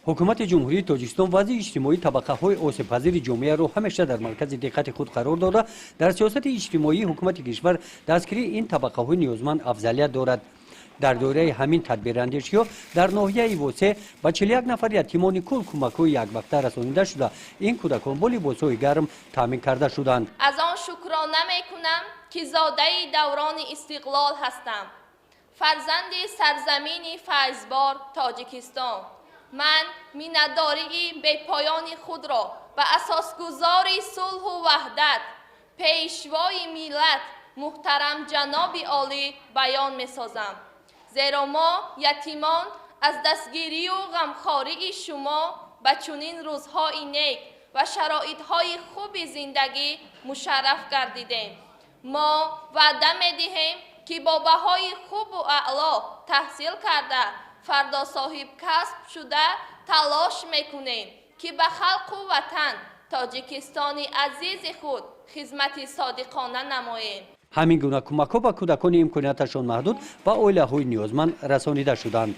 حکومت جمهوری تاجیکستان وضع اجتماعی طبقه‌های آسیب‌پذیر جامعه را همیشه در مرکز دقت خود قرار داده. در سیاست اجتماعی حکومت کشور دستگیری این طبقه‌های نیازمند افضلیت دارد. در دوره همین تدبیر اندیشی‌ها در ناحیه واسه با 41 نفر یتیمان کل کمک‌های یک وقته رسانیده شده. این کودکان با لباس‌های گرم تامین کرده شدند. از آن شکرانه می‌کنم که زاده دوران استقلال هستم. فرزند سرزمین فیضبار تاجیکستان. من میانه‌داری بی‌پایان خود را به اساسگذار صلح و وحدت پیشوای ملت محترم جناب عالی بیان می‌سازم. زیرا ما یتیمان از دستگیری و غمخواری شما به چنین روزهای نیک و شرایط‌های خوب زندگی مشرف گردیدیم. ما وعده می‌دهیم که با بهای خوب و اعلا تحصیل کرده فردا صاحب کسب شده تلاش میکنیم که به خلق و وطن تاجیکستان عزیز خود خدمت صادقانه نماییم. همین گونه کمک‌ها به کودکان امکاناتشان محدود و عائله‌های نیازمند رسانیده شدند.